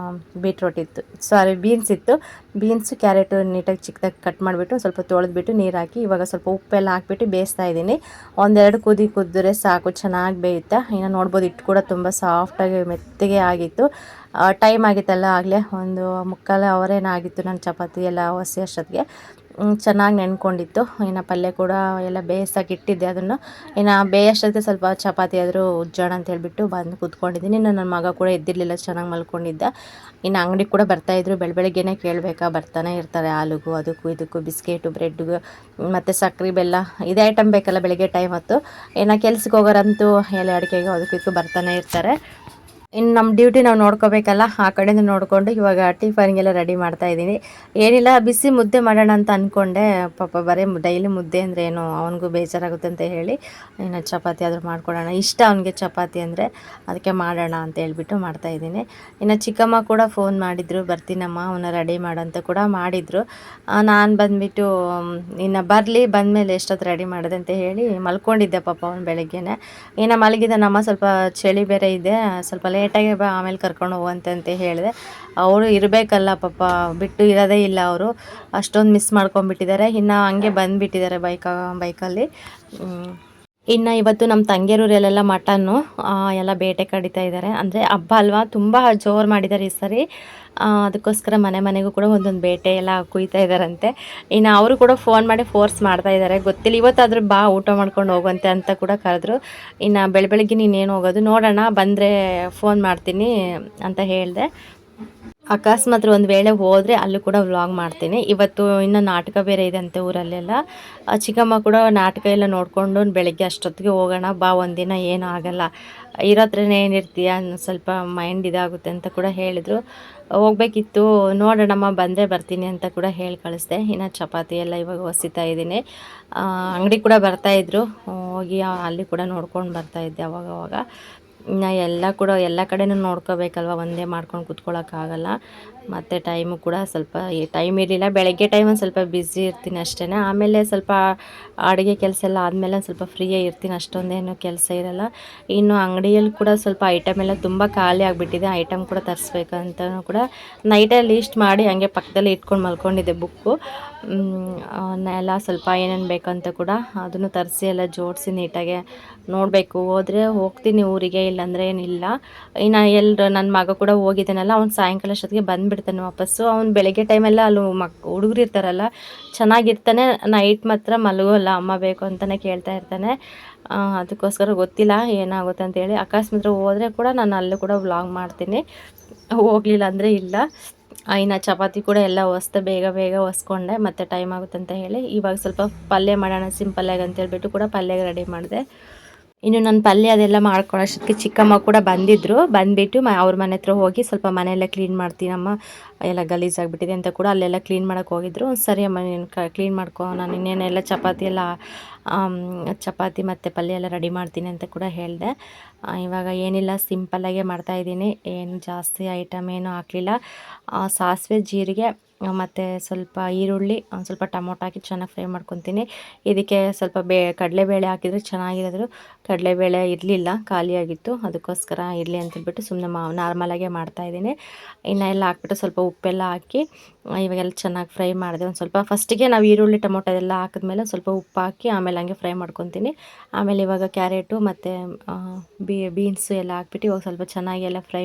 ಬೀಟ್ರೋಟ್ ಇತ್ತು, ಬೀನ್ಸ್ ಇತ್ತು. ಬೀನ್ಸು ಕ್ಯಾರೆಟು ನೀಟಾಗಿ ಚಿಕ್ಕದಾಗಿ ಕಟ್ ಮಾಡಿಬಿಟ್ಟು ಸ್ವಲ್ಪ ತೊಳೆದ್ಬಿಟ್ಟು ನೀರು ಹಾಕಿ ಇವಾಗ ಸ್ವಲ್ಪ ಉಪ್ಪೆಲ್ಲ ಹಾಕ್ಬಿಟ್ಟು ಬೇಯಿಸ್ತಾ ಇದ್ದೀನಿ. 1-2 ಕುದ್ರೆ ಸಾಕು, ಚೆನ್ನಾಗಿ ಬೇಯುತ್ತೆ. ಇನ್ನು ನೋಡ್ಬೋದು ಹಿಟ್ಟು ಕೂಡ ತುಂಬ ಸಾಫ್ಟಾಗಿ ಮೆತ್ತಗೆ ಆಗಿತ್ತು. ಟೈಮ್ ಆಗಿತ್ತಲ್ಲ ಆಗಲೇ, ಒಂದು 3/4 ಅವರೇನಾಗಿತ್ತು ನನ್ನ ಚಪಾತಿ ಎಲ್ಲ ಹೊಸಿ ಅಷ್ಟೊತ್ತಿಗೆ. ಚೆನ್ನಾಗಿ ನೆನ್ಕೊಂಡಿತ್ತು. ಇನ್ನು ಪಲ್ಯ ಕೂಡ ಎಲ್ಲ ಬೇಯಿಸೋಕೆ ಇಟ್ಟಿದ್ದೆ. ಅದನ್ನು ಇನ್ನು ಬೇಯೋಷ್ಟೊತ್ತಿಗೆ ಸ್ವಲ್ಪ ಚಪಾತಿ ಆದರೂ ಉಜ್ಜೋಣ ಅಂತ ಹೇಳ್ಬಿಟ್ಟು ಬಂದು ಕೂತ್ಕೊಂಡಿದ್ದೀನಿ. ಇನ್ನು ನನ್ನ ಮಗ ಕೂಡ ಎದ್ದಿರಲಿಲ್ಲ, ಚೆನ್ನಾಗಿ ಮಲ್ಕೊಂಡಿದ್ದ. ಇನ್ನು ಅಂಗಡಿಗೆ ಕೂಡ ಬರ್ತಾಯಿದ್ರು, ಬೆಳಗ್ಗೆನೇ ಕೇಳಬೇಕಾ, ಬರ್ತಾನೆ ಇರ್ತಾರೆ. ಹಾಲಿಗೂ ಅದಕ್ಕೂ ಇದಕ್ಕೂ, ಬಿಸ್ಕೆಟು, ಬ್ರೆಡ್ಗೂ ಮತ್ತು ಸಕ್ಕರೆ ಬೆಲ್ಲ ಇದೇ ಐಟಮ್ ಬೇಕಲ್ಲ ಬೆಳಗ್ಗೆ ಟೈಮ್ ಹೊತ್ತು. ಇನ್ನು ಕೆಲ್ಸಕ್ಕೆ ಹೋಗೋರಂತೂ ಎಲೆ ಅಡಿಕೆಗೆ ಅದಕ್ಕೂ ಇದಕ್ಕೂ ಬರ್ತಾನೆ ಇರ್ತಾರೆ. ಇನ್ನು ನಮ್ಮ ಡ್ಯೂಟಿ ನಾವು ನೋಡ್ಕೋಬೇಕಲ್ಲ, ಆ ಕಡೆಯಿಂದ ನೋಡಿಕೊಂಡು ಇವಾಗ ಟಿಫನ್ಗೆಲ್ಲ ರೆಡಿ ಮಾಡ್ತಾ ಇದ್ದೀನಿ. ಏನಿಲ್ಲ, ಬಿಸಿ ಮುದ್ದೆ ಮಾಡೋಣ ಅಂತ ಅಂದ್ಕೊಂಡೆ. ಪಾಪ ಬರೀ ಡೈಲಿ ಮುದ್ದೆ ಅಂದರೆ ಏನು ಅವನಿಗೂ ಬೇಜಾರಾಗುತ್ತೆ ಅಂತ ಹೇಳಿ ಇನ್ನು ಚಪಾತಿ ಆದರೂ ಮಾಡ್ಕೊಡೋಣ, ಇಷ್ಟ ಅವನಿಗೆ ಚಪಾತಿ ಅಂದರೆ, ಅದಕ್ಕೆ ಮಾಡೋಣ ಅಂತ ಹೇಳ್ಬಿಟ್ಟು ಮಾಡ್ತಾಯಿದ್ದೀನಿ. ಇನ್ನು ಚಿಕ್ಕಮ್ಮ ಕೂಡ ಫೋನ್ ಮಾಡಿದರು, ಬರ್ತೀನಮ್ಮ ಅವನ್ನ ರೆಡಿ ಮಾಡಂತ ಕೂಡ ಮಾಡಿದರು. ನಾನು ಬಂದುಬಿಟ್ಟು ಇನ್ನು ಬರಲಿ, ಬಂದಮೇಲೆ ಎಷ್ಟೊತ್ತು ರೆಡಿ ಮಾಡಿದೆ ಅಂತ ಹೇಳಿ ಮಲ್ಕೊಂಡಿದ್ದೆ. ಪಾಪ ಅವ್ನು ಬೆಳಗ್ಗೆನೆ ಇನ್ನು ಮಲಗಿದ ಸ್ವಲ್ಪ ಚಳಿ ಬೇರೆ ಇದೆ, ಸ್ವಲ್ಪ ಲೇಟಾಗಿ ಬಾ ಆಮೇಲೆ ಕರ್ಕೊಂಡು ಹೋಗುವಂತೆ ಅಂತ ಹೇಳಿದೆ. ಅವರು ಇರಬೇಕಲ್ಲ ಪಾಪ, ಬಿಟ್ಟು ಇರೋದೇ ಇಲ್ಲ ಅವರು, ಅಷ್ಟೊಂದು ಮಿಸ್ ಮಾಡ್ಕೊಂಡ್ಬಿಟ್ಟಿದ್ದಾರೆ. ಇನ್ನು ಹಂಗೆ ಬಂದುಬಿಟ್ಟಿದ್ದಾರೆ ಬೈಕಲ್ಲಿ. ಇನ್ನು ಇವತ್ತು ನಮ್ಮ ತಂಗಿಯರೂರಲ್ಲೆಲ್ಲ ಮಟನ್ನು ಎಲ್ಲ ಬೇಟೆ ಕಡಿತಾ ಇದ್ದಾರೆ. ಅಂದರೆ ಹಬ್ಬ ಅಲ್ವಾ, ತುಂಬ ಜೋರು ಮಾಡಿದ್ದಾರೆ ಈ ಸರಿ. ಅದಕ್ಕೋಸ್ಕರ ಮನೆಗೂ ಕೂಡ ಒಂದೊಂದು ಬೇಟೆ ಎಲ್ಲ ಕುಯ್ತಾ ಇದ್ದಾರಂತೆ. ಇನ್ನು ಅವರು ಕೂಡ ಫೋನ್ ಮಾಡಿ ಫೋರ್ಸ್ ಮಾಡ್ತಾ ಇದ್ದಾರೆ, ಗೊತ್ತಿಲ್ಲ ಇವತ್ತಾದರೂ ಬಾ ಊಟ ಮಾಡ್ಕೊಂಡು ಹೋಗುವಂತೆ ಅಂತ ಕೂಡ ಕರೆದ್ರು. ಇನ್ನು ಬೆಳಗ್ಗೆ ನೀನೇನು ಹೋಗೋದು ನೋಡೋಣ, ಬಂದರೆ ಫೋನ್ ಮಾಡ್ತೀನಿ ಅಂತ ಹೇಳಿದೆ. ಅಕಸ್ಮಾತ್ ಒಂದು ವೇಳೆ ಹೋದರೆ ಅಲ್ಲೂ ಕೂಡ ವ್ಲಾಗ್ ಮಾಡ್ತೀನಿ. ಇವತ್ತು ಇನ್ನು ನಾಟಕ ಬೇರೆ ಇದೆ ಅಂತೆ ಊರಲ್ಲೆಲ್ಲ. ಚಿಕ್ಕಮ್ಮ ಕೂಡ ನಾಟಕ ಎಲ್ಲ ನೋಡಿಕೊಂಡು ಬೆಳಗ್ಗೆ ಅಷ್ಟೊತ್ತಿಗೆ ಹೋಗೋಣ ಬಾ, ಒಂದಿನ ಏನೂ ಆಗಲ್ಲ, ಇರೋತ್ರನೇ ಏನಿರ್ತೀಯ, ಸ್ವಲ್ಪ ಮೈಂಡ್ ಇದಾಗುತ್ತೆ ಅಂತ ಕೂಡ ಹೇಳಿದರು. ಹೋಗ್ಬೇಕಿತ್ತು, ನೋಡೋಣಮ್ಮ ಬಂದರೆ ಬರ್ತೀನಿ ಅಂತ ಕೂಡ ಹೇಳಿ ಕಳಿಸ್ದೆ. ಇನ್ನು ಚಪಾತಿ ಎಲ್ಲ ಇವಾಗ ಹೊಸಿತಾ ಇದ್ದೀನಿ. ಅಂಗಡಿ ಕೂಡ ಬರ್ತಾಯಿದ್ರು, ಹೋಗಿ ಅಲ್ಲಿ ಕೂಡ ನೋಡ್ಕೊಂಡು ಬರ್ತಾಯಿದ್ದೆ ಅವಾಗವಾಗ. ಇನ್ನು ಎಲ್ಲ ಕಡೆನೂ ನೋಡ್ಕೋಬೇಕಲ್ವ, ಒಂದೇ ಮಾಡ್ಕೊಂಡು ಕೂತ್ಕೊಳ್ಳೋಕ್ಕಾಗಲ್ಲ. ಮತ್ತು ಟೈಮು ಕೂಡ ಸ್ವಲ್ಪ ಟೈಮ್ ಇರಲಿಲ್ಲ. ಬೆಳಗ್ಗೆ ಟೈಮ್ ಒಂದು ಸ್ವಲ್ಪ ಬ್ಯುಸಿ ಇರ್ತೀನಿ ಅಷ್ಟೇ. ಆಮೇಲೆ ಸ್ವಲ್ಪ ಅಡುಗೆ ಕೆಲಸ ಎಲ್ಲ ಆದಮೇಲೆ ಸ್ವಲ್ಪ ಫ್ರೀಯೇ ಇರ್ತೀನಿ, ಅಷ್ಟೊಂದೇನು ಕೆಲಸ ಇರೋಲ್ಲ. ಇನ್ನು ಅಂಗಡಿಯಲ್ಲಿ ಕೂಡ ಸ್ವಲ್ಪ ಐಟಮ್ ಎಲ್ಲ ತುಂಬ ಖಾಲಿ ಆಗಿಬಿಟ್ಟಿದೆ. ಐಟಮ್ ಕೂಡ ತರಿಸ್ಬೇಕಂತನೂ ಕೂಡ ನೈಟಲ್ಲಿ ಲೀಸ್ಟ್ ಮಾಡಿ ಹಂಗೆ ಪಕ್ಕದಲ್ಲಿ ಇಟ್ಕೊಂಡು ಮಲ್ಕೊಂಡಿದ್ದೆ ಬುಕ್ಕು. ಎಲ್ಲ ಸ್ವಲ್ಪ ಏನೇನು ಬೇಕಂತ ಕೂಡ ಅದನ್ನು ತರಿಸಿ ಎಲ್ಲ ಜೋಡಿಸಿ ನೀಟಾಗೆ ನೋಡಬೇಕು. ಹೋದರೆ ಹೋಗ್ತೀನಿ ಊರಿಗೆ, ಇಲ್ಲಾಂದರೆ ಏನಿಲ್ಲ. ಇನ್ನು ನನ್ನ ಮಗ ಕೂಡ ಹೋಗಿದ್ದಾನಲ್ಲ, ಅವ್ನು ಸಾಯಂಕಾಲ ಅಷ್ಟೊತ್ತಿಗೆ ಬಂದುಬಿಡ್ತಾನೆ ವಾಪಸ್ಸು. ಅವ್ನು ಬೆಳಗ್ಗೆ ಟೈಮೆಲ್ಲ ಅಲ್ಲಿ ಹುಡುಗರು ಇರ್ತಾರಲ್ಲ, ಚೆನ್ನಾಗಿರ್ತಾನೆ. ನೈಟ್ ಮಾತ್ರ ಮಲಗೋಲ್ಲ, ಅಮ್ಮ ಬೇಕು ಅಂತಲೇ ಕೇಳ್ತಾ ಇರ್ತಾನೆ. ಅದಕ್ಕೋಸ್ಕರ ಗೊತ್ತಿಲ್ಲ ಏನಾಗುತ್ತೆ ಅಂತೇಳಿ. ಅಕಸ್ಮಾತ್ ಹೋದರೆ ಕೂಡ ನಾನು ಅಲ್ಲೂ ಕೂಡ ವ್ಲಾಗ್ ಮಾಡ್ತೀನಿ, ಹೋಗಲಿಲ್ಲ ಅಂದರೆ ಇಲ್ಲ. ಇನ್ನು ಚಪಾತಿ ಕೂಡ ಎಲ್ಲ ಬೇಗ ಹೊಸ್ಕೊಂಡೆ, ಮತ್ತು ಟೈಮ್ ಆಗುತ್ತೆ ಅಂತ ಹೇಳಿ ಇವಾಗ ಸ್ವಲ್ಪ ಪಲ್ಯ ಮಾಡೋಣ ಸಿಂಪಲ್ಲಾಗಿ ಅಂತೇಳ್ಬಿಟ್ಟು ಕೂಡ ಪಲ್ಯ ರೆಡಿ ಮಾಡಿದೆ. ಇನ್ನು ನನ್ನ ಪಲ್ಯ ಅದೆಲ್ಲ ಮಾಡ್ಕೊಳ್ಳೋಷ್ಟಕ್ಕೆ ಚಿಕ್ಕಮ್ಮ ಕೂಡ ಬಂದುಬಿಟ್ಟು ಅವ್ರ ಮನೆ ಹತ್ರ ಹೋಗಿ ಸ್ವಲ್ಪ ಮನೆಯೆಲ್ಲ ಕ್ಲೀನ್ ಮಾಡ್ತೀನಮ್ಮ, ಎಲ್ಲ ಗಲೀಜಾಗಿಬಿಟ್ಟಿದೆ ಅಂತ ಕೂಡ ಅಲ್ಲೆಲ್ಲ ಕ್ಲೀನ್ ಮಾಡೋಕ್ಕೆ ಹೋಗಿದ್ರು. ಸರಿ ಅಮ್ಮ ನೀನು ಕ್ಲೀನ್ ಮಾಡ್ಕೊ, ನಾನು ಇನ್ನೇನೆಲ್ಲ ಚಪಾತಿ ಮತ್ತು ಪಲ್ಯ ಎಲ್ಲ ರೆಡಿ ಮಾಡ್ತೀನಿ ಅಂತ ಕೂಡ ಹೇಳಿದೆ. ಇವಾಗ ಏನಿಲ್ಲ, ಸಿಂಪಲ್ಲಾಗೆ ಮಾಡ್ತಾಯಿದ್ದೀನಿ, ಏನು ಜಾಸ್ತಿ ಐಟಮ್ ಏನೂ ಹಾಕಲಿಲ್ಲ. ಸಾಸಿವೆ, ಜೀರಿಗೆ ಮತ್ತು ಸ್ವಲ್ಪ ಈರುಳ್ಳಿ, ಒಂದು ಸ್ವಲ್ಪ ಟೊಮೊಟೊ ಹಾಕಿ ಚೆನ್ನಾಗಿ ಫ್ರೈ ಮಾಡ್ಕೊತೀನಿ. ಇದಕ್ಕೆ ಸ್ವಲ್ಪ ಕಡಲೆಬೇಳೆ ಹಾಕಿದರೆ ಚೆನ್ನಾಗಿರೋದು. ಕಡಲೆಬೇಳೆ ಇರಲಿಲ್ಲ, ಖಾಲಿಯಾಗಿತ್ತು, ಅದಕ್ಕೋಸ್ಕರ ಇರಲಿ ಅಂತೇಳ್ಬಿಟ್ಟು ಸುಮ್ಮನೆ ನಾರ್ಮಲಾಗೆ ಮಾಡ್ತಾಯಿದ್ದೀನಿ. ಇನ್ನು ಎಲ್ಲ ಹಾಕ್ಬಿಟ್ಟು ಸ್ವಲ್ಪ ಉಪ್ಪೆಲ್ಲ ಹಾಕಿ ಇವಾಗೆಲ್ಲ ಚೆನ್ನಾಗಿ ಫ್ರೈ ಮಾಡಿದೆ. ಒಂದು ಸ್ವಲ್ಪ ಫಸ್ಟಿಗೆ ನಾವು ಈರುಳ್ಳಿ ಟೊಮೊಟೊ ಎಲ್ಲ ಹಾಕಿದ್ಮೇಲೆ ಸ್ವಲ್ಪ ಉಪ್ಪು ಹಾಕಿ ಆಮೇಲೆ ಹಂಗೆ ಫ್ರೈ ಮಾಡ್ಕೊತೀನಿ. ಆಮೇಲೆ ಇವಾಗ ಕ್ಯಾರೆಟು ಮತ್ತು ಬೀನ್ಸು ಎಲ್ಲ ಹಾಕ್ಬಿಟ್ಟು ಇವಾಗ ಸ್ವಲ್ಪ ಚೆನ್ನಾಗಿ ಎಲ್ಲ ಫ್ರೈ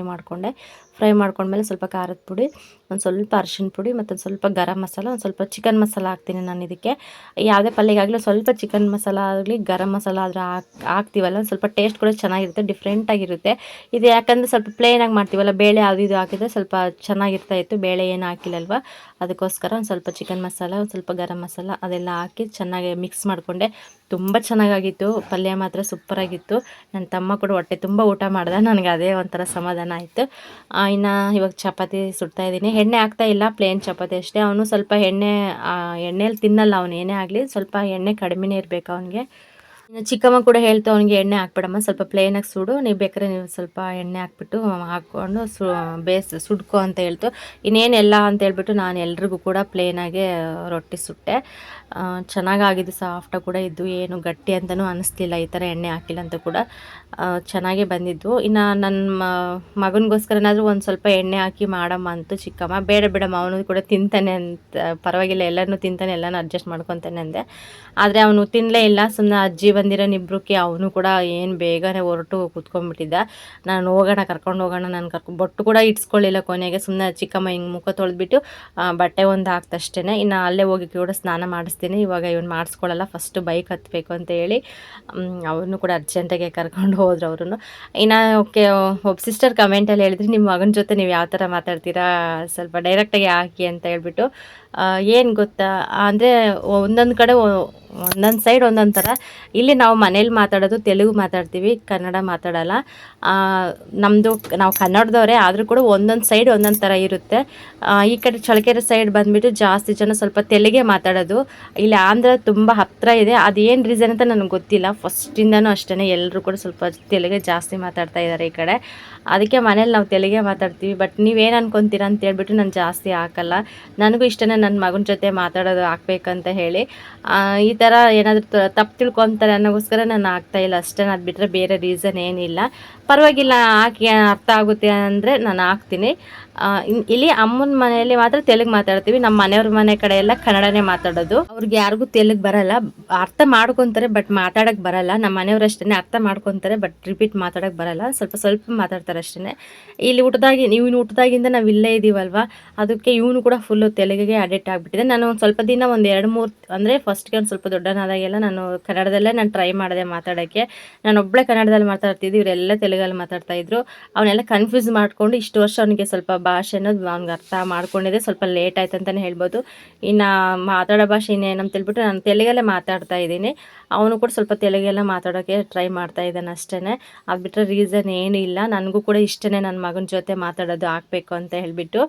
ಮಾಡ್ಕೊಂಡ್ಮೇಲೆ ಸ್ವಲ್ಪ ಖಾರದ ಪುಡಿ, ಒಂದು ಸ್ವಲ್ಪ ಅರಿಶಿನ ಪುಡಿ ಮತ್ತು ಒಂದು ಸ್ವಲ್ಪ ಗರಂ ಮಸಾಲ, ಒಂದು ಸ್ವಲ್ಪ ಚಿಕನ್ ಮಸಾಲ ಹಾಕ್ತೀನಿ ನಾನು ಇದಕ್ಕೆ. ಯಾವುದೇ ಪಲ್ಯಗಾಗಲಿ ಸ್ವಲ್ಪ ಚಿಕನ್ ಮಸಾಲ ಆಗಲಿ ಗರಂ ಮಸಾಲ ಆದರೂ ಹಾಕ್ತೀವಲ್ಲ, ಸ್ವಲ್ಪ ಟೇಸ್ಟ್ ಕೂಡ ಚೆನ್ನಾಗಿರುತ್ತೆ, ಡಿಫ್ರೆಂಟಾಗಿರುತ್ತೆ. ಇದು ಯಾಕಂದರೆ ಸ್ವಲ್ಪ ಪ್ಲೇನಾಗಿ ಮಾಡ್ತೀವಲ್ಲ, ಬೇಳೆ ಅದು ಇದು ಹಾಕಿದರೆ ಸ್ವಲ್ಪ ಚೆನ್ನಾಗಿರ್ತಾಯಿತ್ತು, ಬೇಳೆ ಏನು ಹಾಕಿಲ್ಲಲ್ವ, ಅದಕ್ಕೋಸ್ಕರ ಒಂದು ಸ್ವಲ್ಪ ಚಿಕನ್ ಮಸಾಲ, ಒಂದು ಸ್ವಲ್ಪ ಗರಂ ಮಸಾಲ ಅದೆಲ್ಲ ಹಾಕಿ ಚೆನ್ನಾಗಿ ಮಿಕ್ಸ್ ಮಾಡಿಕೊಂಡೆ. ತುಂಬ ಚೆನ್ನಾಗಾಗಿತ್ತು ಪಲ್ಯ, ಮಾತ್ರ ಸೂಪರಾಗಿತ್ತು. ನನ್ನ ತಮ್ಮ ಕೂಡ ಹೊಟ್ಟೆ ತುಂಬ ಊಟ ಮಾಡ್ದೆ, ನನಗೆ ಅದೇ ಒಂಥರ ಸಮಾಧಾನ ಆಯಿತು. ಇನ್ನು ಇವಾಗ ಚಪಾತಿ ಸುಡ್ತಾಯಿದ್ದೀನಿ. ಎಣ್ಣೆ ಹಾಕ್ತಾಯಿಲ್ಲ, ಪ್ಲೇನ್ ಚಪಾತಿ ಅಷ್ಟೇ. ಅವನು ಸ್ವಲ್ಪ ಎಣ್ಣೆಯಲ್ಲಿ ತಿನ್ನಲ್ಲ, ಅವನು ಏನೇ ಆಗಲಿ ಸ್ವಲ್ಪ ಎಣ್ಣೆ ಕಡಿಮೆನೇ ಇರಬೇಕು ಅವನಿಗೆ. ಚಿಕ್ಕಮ್ಮ ಕೂಡ ಹೇಳ್ತು, ಅವನಿಗೆ ಎಣ್ಣೆ ಹಾಕ್ಬಿಡಮ್ಮ, ಸ್ವಲ್ಪ ಪ್ಲೇನಾಗಿ ಸುಡು, ನೀವು ಬೇಕಾದ್ರೆ ನೀವು ಸ್ವಲ್ಪ ಎಣ್ಣೆ ಹಾಕ್ಬಿಟ್ಟು ಹಾಕ್ಕೊಂಡು ಸುಡ್ಕೊ ಅಂತ ಹೇಳ್ತು. ಇನ್ನೇನೆಲ್ಲ ಅಂತ ಹೇಳ್ಬಿಟ್ಟು ನಾನು ಎಲ್ರಿಗೂ ಕೂಡ ಪ್ಲೇನಾಗೆ ರೊಟ್ಟಿ ಸುಟ್ಟೆ. ಚೆನ್ನಾಗಾಗಿದ್ದು, ಸಾಫ್ಟಾಗಿ ಕೂಡ ಇದ್ದು, ಏನು ಗಟ್ಟಿ ಅಂತಲೂ ಅನ್ನಿಸ್ಲಿಲ್ಲ, ಈ ಥರ ಎಣ್ಣೆ ಹಾಕಿಲ್ಲ ಅಂತ ಕೂಡ ಚೆನ್ನಾಗೇ ಬಂದಿದ್ದು. ಇನ್ನು ನನ್ನ ಮಗನಿಗೋಸ್ಕರನಾದರೂ ಒಂದು ಸ್ವಲ್ಪ ಎಣ್ಣೆ ಹಾಕಿ ಮಾಡಮ್ಮ ಅಂತು ಚಿಕ್ಕಮ್ಮ. ಬೇಡ ಬಿಡಮ್ಮ, ಅವನು ಕೂಡ ತಿಂತಾನೆ ಅಂತ, ಪರವಾಗಿಲ್ಲ ಎಲ್ಲನೂ ತಿಂತಾನೆ, ಎಲ್ಲನೂ ಅಡ್ಜಸ್ಟ್ ಮಾಡ್ಕೊತಾನೆ ಅಂದೆ. ಆದರೆ ಅವನು ತಿನ್ನಲೇ ಇಲ್ಲ. ಸುಮ್ಮನೆ ಅಜ್ಜಿ ಬಂದಿರೋನಿಬ್ರಕ್ಕೆ ಅವನು ಕೂಡ ಏನು ಬೇಗನೆ ಹೊರಟು ಕೂತ್ಕೊಂಡ್ಬಿಟ್ಟಿದ್ದ. ನಾನು ಕರ್ಕೊಂಡು ಹೋಗೋಣ, ನಾನು ಬೊಟ್ಟು ಕೂಡ ಇಟ್ಸ್ಕೊಳ್ಳಿಲ್ಲ ಕೊನೆಗೆ. ಸುಮ್ಮನೆ ಚಿಕ್ಕಮ್ಮ ಹಿಂಗೆ ಮುಖ ತೊಳೆದ್ಬಿಟ್ಟು ಬಟ್ಟೆ ಒಂದು ಹಾಕ್ತಷ್ಟೇ. ಇನ್ನು ಅಲ್ಲೇ ಹೋಗಿ ಕೂಡ ಸ್ನಾನ ಮಾಡಿಸ್ತೀನಿ. ಇವಾಗ ಇವನು ಮಾಡಿಸ್ಕೊಳ್ಳಲ್ಲ, ಫಸ್ಟು ಬೈಕ್ ಹತ್ತಬೇಕು ಅಂತ ಹೇಳಿ ಅವನು ಕೂಡ ಅರ್ಜೆಂಟಾಗೆ ಕರ್ಕೊಂಡು ಹೋದ್ರು ಅವರು. ಇನ್ನು ಒಬ್ಬ ಸಿಸ್ಟರ್ ಕಮೆಂಟಲ್ಲಿ ಹೇಳಿದ್ರಿ, ನಿಮ್ಮ ಮಗನ ಜೊತೆ ನೀವು ಯಾವ ಥರ ಮಾತಾಡ್ತೀರಾ, ಸ್ವಲ್ಪ ಡೈರೆಕ್ಟಾಗಿ ಹಾಕಿ ಅಂತ ಹೇಳ್ಬಿಟ್ಟು. ಏನು ಗೊತ್ತಾ ಅಂದರೆ ಒಂದೊಂದು ಕಡೆ ಒಂದೊಂದು ಸೈಡ್ ಒಂದೊಂದು ಥರ. ಇಲ್ಲಿ ನಾವು ಮನೇಲಿ ಮಾತಾಡೋದು ತೆಲುಗು ಮಾತಾಡ್ತೀವಿ, ಕನ್ನಡ ಮಾತಾಡಲ್ಲ. ನಮ್ಮದು ನಾವು ಕನ್ನಡದವರೇ ಆದರೂ ಕೂಡ ಒಂದೊಂದು ಸೈಡ್ ಒಂದೊಂದು ಥರ ಇರುತ್ತೆ. ಈ ಕಡೆ ಚಳ್ಳಕೆರೆ ಸೈಡ್ ಬಂದುಬಿಟ್ಟು ಜಾಸ್ತಿ ಜನ ಸ್ವಲ್ಪ ತೆಲುಗೇ ಮಾತಾಡೋದು. ಇಲ್ಲಿ ಆಂಧ್ರ ತುಂಬ ಹತ್ತಿರ ಇದೆ, ಅದೇನು ರೀಸನ್ ಅಂತ ನನಗೆ ಗೊತ್ತಿಲ್ಲ. ಫಸ್ಟಿಂದನೂ ಅಷ್ಟೇ ಎಲ್ಲರೂ ಕೂಡ ಸ್ವಲ್ಪ ತೆಲುಗೇ ಜಾಸ್ತಿ ಮಾತಾಡ್ತಾ ಇದ್ದಾರೆ ಈ ಕಡೆ. ಅದಕ್ಕೆ ಮನೇಲಿ ನಾವು ತೆಲುಗೇ ಮಾತಾಡ್ತೀವಿ. ಬಟ್ ನೀವೇನು ಅನ್ಕೊತೀರಾ ಅಂತ ಹೇಳ್ಬಿಟ್ಟು ನಾನು ಜಾಸ್ತಿ ಹಾಕಲ್ಲ. ನನಗೂ ಇಷ್ಟನೇ ನನ್ನ ಮಗನ ಜೊತೆ ಮಾತಾಡೋದು ಹಾಕ್ಬೇಕಂತ ಹೇಳಿ. ಈ ಥರ ಏನಾದರೂ ತಪ್ಪು ತಿಳ್ಕೊತಾರೆ ಅನ್ನೋಗೋಸ್ಕರ ನಾನು ಹಾಕ್ತಾಯಿಲ್ಲ ಅಷ್ಟೇ. ಅದು ಬಿಟ್ಟರೆ ಬೇರೆ ರೀಸನ್ ಏನಿಲ್ಲ. ಪರವಾಗಿಲ್ಲ, ಹಾಕಿ ಅರ್ಥ ಆಗುತ್ತೆ ಅಂದರೆ ನಾನು ಹಾಕ್ತೀನಿ. ಇಲ್ಲಿ ಅಮ್ಮನ ಮನೆಯಲ್ಲಿ ಮಾತ್ರ ತೆಲುಗು ಮಾತಾಡ್ತೀವಿ. ನಮ್ಮ ಮನೆಯವ್ರ ಮನೆ ಕಡೆ ಎಲ್ಲ ಕನ್ನಡನೇ ಮಾತಾಡೋದು. ಅವ್ರಿಗೆ ಯಾರಿಗೂ ತೆಲುಗು ಬರಲ್ಲ, ಅರ್ಥ ಮಾಡ್ಕೊತಾರೆ ಬಟ್ ಮಾತಾಡೋಕ್ಕೆ ಬರಲ್ಲ. ನಮ್ಮ ಮನೆಯವ್ರು ಅಷ್ಟೇ ಅರ್ಥ ಮಾಡ್ಕೊತಾರೆ ಬಟ್ ರಿಪೀಟ್ ಮಾತಾಡೋಕ್ಕೆ ಬರಲ್ಲ, ಸ್ವಲ್ಪ ಸ್ವಲ್ಪ ಮಾತಾಡ್ತಾರೆ ಅಷ್ಟೇ. ಇಲ್ಲಿ ಇವನು ಹುಟ್ಟಿದಾಗಿಂದ ನಾವು ಇಲ್ಲೇ ಇದ್ದೀವಲ್ವ, ಅದಕ್ಕೆ ಇವನು ಕೂಡ ಫುಲ್ಲು ತೆಲುಗಿಗೆ ಅಡಿಕ್ಟ್ ಆಗಿಬಿಟ್ಟಿದೆ. ನಾನು ಒಂದು ಸ್ವಲ್ಪ ದಿನ ಒಂದು 2-3 ಅಂದರೆ ಫಸ್ಟ್ಗೆ ಒಂದು ಸ್ವಲ್ಪ ದೊಡ್ಡನಾದಾಗೆಲ್ಲ ನಾನು ಕನ್ನಡದಲ್ಲೇ ನಾನು ಟ್ರೈ ಮಾಡಿದೆ ಮಾತಾಡೋಕ್ಕೆ. ನಾನು ಒಬ್ಬಳೇ ಕನ್ನಡದಲ್ಲಿ ಮಾತಾಡ್ತಿದ್ದೆ, ಇವರೆಲ್ಲ ತೆಲುಗಲ್ಲಿ ಮಾತಾಡ್ತಾಯಿದ್ರು. ಅವನ್ನೆಲ್ಲ ಕನ್ಫ್ಯೂಸ್ ಮಾಡಿಕೊಂಡು ಇಷ್ಟು ವರ್ಷ ಅವನಿಗೆ ಸ್ವಲ್ಪ ಭಾಷೆ ಅನ್ನೋದು ಅವ್ನಿಗೆ ಅರ್ಥ ಮಾಡ್ಕೊಂಡಿದ್ದೆ. ಸ್ವಲ್ಪ ಲೇಟ್ ಆಯ್ತು ಅಂತಲೇ ಹೇಳ್ಬೋದು. ಇನ್ನು ಮಾತಾಡೋ ಭಾಷೆ ಇನ್ನೇನಂತ ಹೇಳ್ಬಿಟ್ಟು ನಾನು ತೆಲುಗಲ್ಲೇ ಮಾತಾಡ್ತಾ ಇದ್ದೀನಿ. ಅವನು ಕೂಡ ಸ್ವಲ್ಪ ತೆಲುಗೆಲ್ಲ ಮಾತಾಡೋಕ್ಕೆ ಟ್ರೈ ಮಾಡ್ತಾ ಇದ್ದಾನೆ ಅಷ್ಟೇ. ಅದು ಬಿಟ್ಟರೆ ರೀಸನ್ ಏನೂ ಇಲ್ಲ. ನನಗೂ ಕೂಡ ಇಷ್ಟೇ ನನ್ನ ಮಗನ ಜೊತೆ ಮಾತಾಡೋದು ಹಾಕಬೇಕು ಅಂತ ಹೇಳಿಬಿಟ್ಟು.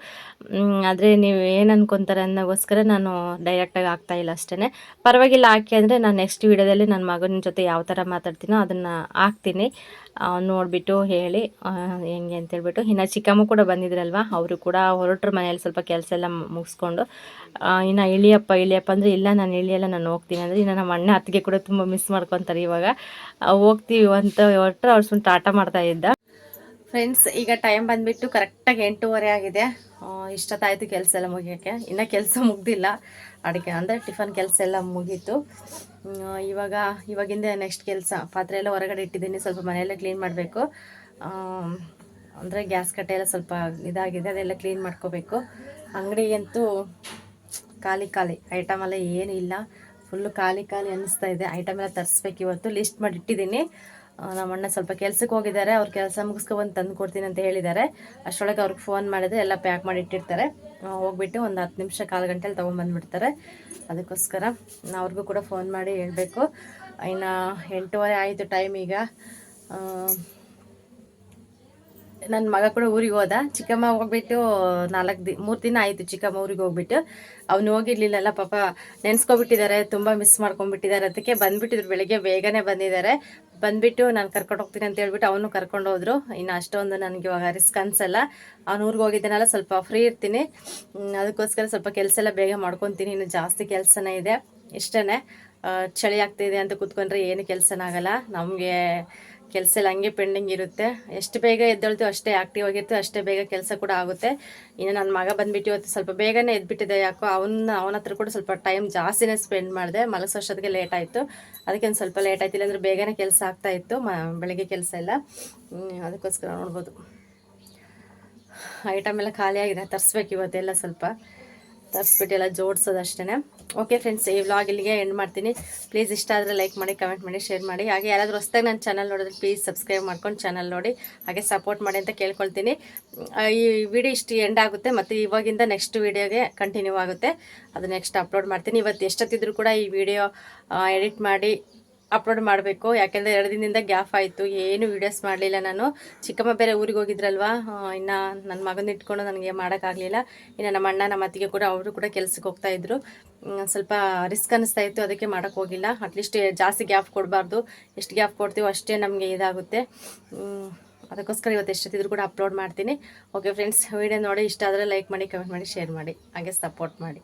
ಆದರೆ ನೀವು ಏನು ಅನ್ಕೊತಾರೆ ಅನ್ನೋಗೋಸ್ಕರ ನಾನು ಡೈರೆಕ್ಟಾಗಿ ಹಾಕ್ತಾಯಿಲ್ಲ ಅಷ್ಟೇ. ಪರವಾಗಿಲ್ಲ, ಹಾಕಿ ಅಂದರೆ ನಾನು ನೆಕ್ಸ್ಟ್ ವೀಡಿಯೋದಲ್ಲಿ ನನ್ನ ಮಗನ ಜೊತೆ ಯಾವ ಥರ ಮಾತಾಡ್ತೀನೋ ಅದನ್ನು ಹಾಕ್ತೀನಿ. ನೋಡಿಬಿಟ್ಟು ಹೇಳಿ ಹೆಂಗೆ ಅಂತೇಳ್ಬಿಟ್ಟು. ಇನ್ನು ಚಿಕ್ಕಮ್ಮ ಕೂಡ ಬಂದಿದ್ರಲ್ವ, ಅವರು ಕೂಡ ಹೊರಟ್ರು ಮನೇಲಿ ಸ್ವಲ್ಪ ಕೆಲಸ ಎಲ್ಲ ಮುಗಿಸ್ಕೊಂಡು. ಇನ್ನು ಇಳಿಯಪ್ಪ ಅಂದರೆ ಇಲ್ಲ, ನಾನು ಇಳಿಯಲ್ಲ, ನಾನು ಹೋಗ್ತೀನಿ ಅಂದರೆ. ಇನ್ನು ನಮ್ಮ ಅಣ್ಣ ಅತ್ತಿಗೆ ಕೂಡ ತುಂಬ ಮಿಸ್ ಮಾಡ್ಕೊತಾರೆ ಇವಾಗ. ಹೋಗ್ತೀವಿ ಅಂತ ಹೊರಟ್ರು, ಅವ್ರು ಸುಮ್ಮನೆ ಟಾಟ ಮಾಡ್ತಾ ಇದ್ದ. ಫ್ರೆಂಡ್ಸ್, ಈಗ ಟೈಮ್ ಬಂದುಬಿಟ್ಟು ಕರೆಕ್ಟಾಗಿ 8:30 ಆಗಿದೆ. ಇಷ್ಟೊತ್ತಾಯಿತು ಕೆಲಸ ಎಲ್ಲ ಮುಗಿಯೋಕ್ಕೆ. ಇನ್ನೂ ಕೆಲಸ ಮುಗ್ದಿಲ್ಲ, ಅಡುಗೆ ಅಂದರೆ ಟಿಫನ್ ಕೆಲಸ ಎಲ್ಲ ಮುಗೀತು. ಇವಾಗಿಂದ ನೆಕ್ಸ್ಟ್ ಕೆಲಸ. ಪಾತ್ರೆ ಎಲ್ಲ ಹೊರಗಡೆ ಇಟ್ಟಿದ್ದೀನಿ, ಸ್ವಲ್ಪ ಮನೆಯೆಲ್ಲ ಕ್ಲೀನ್ ಮಾಡಬೇಕು. ಅಂದರೆ ಗ್ಯಾಸ್ ಕಟ್ಟೆ ಎಲ್ಲ ಸ್ವಲ್ಪ ಇದಾಗಿದೆ, ಅದೆಲ್ಲ ಕ್ಲೀನ್ ಮಾಡ್ಕೋಬೇಕು. ಅಂಗಡಿಗಂತೂ ಖಾಲಿ ಐಟಮ್ ಎಲ್ಲ ಏನೂ ಇಲ್ಲ, ಫುಲ್ಲು ಖಾಲಿ ಅನ್ನಿಸ್ತಾ ಇದೆ. ಐಟಮ್ ಎಲ್ಲ ತರಿಸ್ಬೇಕು. ಇವತ್ತು ಲಿಸ್ಟ್ ಮಾಡಿ ಇಟ್ಟಿದ್ದೀನಿ. ನಮ್ಮ ಅಣ್ಣ ಸ್ವಲ್ಪ ಕೆಲ್ಸಕ್ಕೆ ಹೋಗಿದ್ದಾರೆ, ಅವ್ರ ಕೆಲಸ ಮುಗಿಸ್ಕೊಬಂದು ತಂದು ಕೊಡ್ತೀನಿ ಅಂತ ಹೇಳಿದ್ದಾರೆ. ಅಷ್ಟರೊಳಗೆ ಅವ್ರಿಗೆ ಫೋನ್ ಮಾಡಿದ್ರೆ ಎಲ್ಲ ಪ್ಯಾಕ್ ಮಾಡಿ ಇಟ್ಟಿರ್ತಾರೆ. ಹೋಗ್ಬಿಟ್ಟು ಒಂದು 10 ನಿಮಿಷ 1/4 ಗಂಟೆಲಿ ತೊಗೊಂಬಂದುಬಿಡ್ತಾರೆ. ಅದಕ್ಕೋಸ್ಕರ ಅವ್ರಿಗೂ ಕೂಡ ಫೋನ್ ಮಾಡಿ ಹೇಳಬೇಕು. ಇನ್ನು 8:30 ಆಯಿತು ಟೈಮ್. ಈಗ ನನ್ನ ಮಗ ಕೂಡ ಊರಿಗೆ ಹೋದ. ಚಿಕ್ಕಮ್ಮ ಹೋಗ್ಬಿಟ್ಟು 3 ದಿನ ಆಯಿತು ಚಿಕ್ಕಮ್ಮ ಊರಿಗೆ ಹೋಗ್ಬಿಟ್ಟು. ಅವನು ಹೋಗಿರ್ಲಿಲ್ಲಲ್ಲ ಪಾಪ, ನೆನೆಸ್ಕೊಬಿಟ್ಟಿದ್ದಾರೆ, ತುಂಬ ಮಿಸ್ ಮಾಡ್ಕೊಂಡ್ಬಿಟ್ಟಿದ್ದಾರೆ. ಅದಕ್ಕೆ ಬಂದುಬಿಟ್ಟಿದ್ರು, ಬೆಳಗ್ಗೆ ಬೇಗನೆ ಬಂದಿದ್ದಾರೆ. ಬಂದುಬಿಟ್ಟು ನಾನು ಕರ್ಕೊಂಡು ಹೋಗ್ತೀನಿ ಅಂತ ಹೇಳ್ಬಿಟ್ಟು ಅವನು ಕರ್ಕೊಂಡು ಹೋದ್ರು. ಇನ್ನು ಅಷ್ಟೊಂದು ನನಗೆ ಇವಾಗ ರಿಸ್ಕ್ ಅನಿಸಲ್ಲ. ಅವ್ನು ಊರಿಗೆ ಹೋಗಿದ್ದಾನಲ್ಲ, ಸ್ವಲ್ಪ ಫ್ರೀ ಇರ್ತೀನಿ. ಅದಕ್ಕೋಸ್ಕರ ಸ್ವಲ್ಪ ಕೆಲಸ ಎಲ್ಲ ಬೇಗ ಮಾಡ್ಕೊತೀನಿ. ಇನ್ನು ಜಾಸ್ತಿ ಕೆಲಸನೇ ಇದೆ. ಇಷ್ಟೇ, ಚಳಿ ಆಗ್ತಿದೆ ಅಂತ ಕೂತ್ಕೊಂಡ್ರೆ ಏನು ಕೆಲಸನಾಗಲ್ಲ. ನಮಗೆ ಕೆಲಸ ಎಲ್ಲ ಹಂಗೆ ಪೆಂಡಿಂಗ್ ಇರುತ್ತೆ. ಎಷ್ಟು ಬೇಗ ಎದ್ದೇಳ್ತೀವಿ ಅಷ್ಟೇ ಆ್ಯಕ್ಟಿವ್ ಆಗಿರ್ತೀವಿ, ಅಷ್ಟೇ ಬೇಗ ಕೆಲಸ ಕೂಡ ಆಗುತ್ತೆ. ಇನ್ನು ನನ್ನ ಮಗ ಬಂದುಬಿಟ್ಟು ಇವತ್ತು ಸ್ವಲ್ಪ ಬೇಗನೆ ಎದ್ಬಿಟ್ಟಿದೆ. ಯಾಕೋ ಅವನ ಹತ್ರ ಕೂಡ ಸ್ವಲ್ಪ ಟೈಮ್ ಜಾಸ್ತಿನೇ ಸ್ಪೆಂಡ್ ಮಾಡಿದೆ. ಮಲಗಿಸೋಷ್ಟೊತ್ತಿಗೆ ಲೇಟ್ ಆಯಿತು, ಅದಕ್ಕೆ ಒಂದು ಸ್ವಲ್ಪ ಲೇಟ್ ಆಯ್ತು. ಇಲ್ಲಾಂದರೆ ಬೇಗನೆ ಕೆಲಸ ಆಗ್ತಾಯಿತ್ತು, ಬೆಳಗ್ಗೆ ಕೆಲಸ ಎಲ್ಲ. ಅದಕ್ಕೋಸ್ಕರ ನೋಡ್ಬೋದು ಐಟಮ್ ಎಲ್ಲ ಖಾಲಿ ಆಗಿದೆ. ತರಿಸ್ಬೇಕು ಇವತ್ತೆಲ್ಲ, ಸ್ವಲ್ಪ ತರಿಸ್ಬಿಟ್ಟು ಎಲ್ಲ ಜೋಡಿಸೋದು ಅಷ್ಟೇ. ಓಕೆ ಫ್ರೆಂಡ್ಸ್, ಈ ವ್ಲಾಗ್ ಇಲ್ಲಿಗೆ ಎಂಡ್ ಮಾಡ್ತೀನಿ. ಪ್ಲೀಸ್ ಇಷ್ಟ ಆದರೆ ಲೈಕ್ ಮಾಡಿ, ಕಮೆಂಟ್ ಮಾಡಿ, ಶೇರ್ ಮಾಡಿ. ಹಾಗೆ ಯಾರಾದರೂ ಹೊಸ್ದಾಗಿ ನನ್ನ ಚಾನಲ್ ನೋಡಿದ್ರೆ ಪ್ಲೀಸ್ ಸಬ್ಸ್ಕ್ರೈಬ್ ಮಾಡ್ಕೊಂಡು ಚಾನಲ್ ನೋಡಿ, ಹಾಗೆ ಸಪೋರ್ಟ್ ಮಾಡಿ ಅಂತ ಕೇಳ್ಕೊಳ್ತೀನಿ. ಈ ವಿಡಿಯೋ ಇಷ್ಟು ಎಂಡ್ ಆಗುತ್ತೆ, ಮತ್ತು ಇವಾಗಿಂದ ನೆಕ್ಸ್ಟ್ ವೀಡಿಯೋಗೆ ಕಂಟಿನ್ಯೂ ಆಗುತ್ತೆ. ಅದು ನೆಕ್ಸ್ಟ್ ಅಪ್ಲೋಡ್ ಮಾಡ್ತೀನಿ. ಇವತ್ತು ಎಷ್ಟೊತ್ತಿದ್ರು ಕೂಡ ಈ ವಿಡಿಯೋ ಎಡಿಟ್ ಮಾಡಿ ಅಪ್ಲೋಡ್ ಮಾಡಬೇಕು. ಯಾಕೆಂದರೆ 2 ದಿನದಿಂದ ಗ್ಯಾಪ್ ಆಯಿತು, ಏನು ವೀಡಿಯೋಸ್ ಮಾಡಲಿಲ್ಲ ನಾನು. ಚಿಕ್ಕಮ್ಮ ಬೇರೆ ಊರಿಗೆ ಹೋಗಿದ್ರಲ್ವ, ಇನ್ನು ನನ್ನ ಮಗನ ಇಟ್ಕೊಂಡು ನನಗೆ ಮಾಡೋಕ್ಕಾಗಲಿಲ್ಲ. ಇನ್ನು ನಮ್ಮ ಅಣ್ಣ ನಮ್ಮ ಅತ್ತಿಗೆ ಕೂಡ, ಅವರು ಕೂಡ ಕೆಲಸಕ್ಕೆ ಹೋಗ್ತಾಯಿದ್ರು. ಸ್ವಲ್ಪ ರಿಸ್ಕ್ ಅನ್ನಿಸ್ತಾ ಇತ್ತು, ಅದಕ್ಕೆ ಮಾಡೋಕ್ಕೆ ಹೋಗಿಲ್ಲ. ಅಟ್ಲೀಸ್ಟ್ ಜಾಸ್ತಿ ಗ್ಯಾಪ್ ಕೊಡಬಾರ್ದು, ಎಷ್ಟು ಗ್ಯಾಪ್ ಕೊಡ್ತೀವೋ ಅಷ್ಟೇ ನಮಗೆ ಇದಾಗುತ್ತೆ. ಅದಕ್ಕೋಸ್ಕರ ಇವತ್ತು ಎಷ್ಟೊತ್ತಿದ್ರು ಕೂಡ ಅಪ್ಲೋಡ್ ಮಾಡ್ತೀನಿ. ಓಕೆ ಫ್ರೆಂಡ್ಸ್, ವಿಡಿಯೋ ನೋಡಿ ಇಷ್ಟ ಆದರೆ ಲೈಕ್ ಮಾಡಿ, ಕಮೆಂಟ್ ಮಾಡಿ, ಶೇರ್ ಮಾಡಿ, ಹಾಗೆ ಸಪೋರ್ಟ್ ಮಾಡಿ.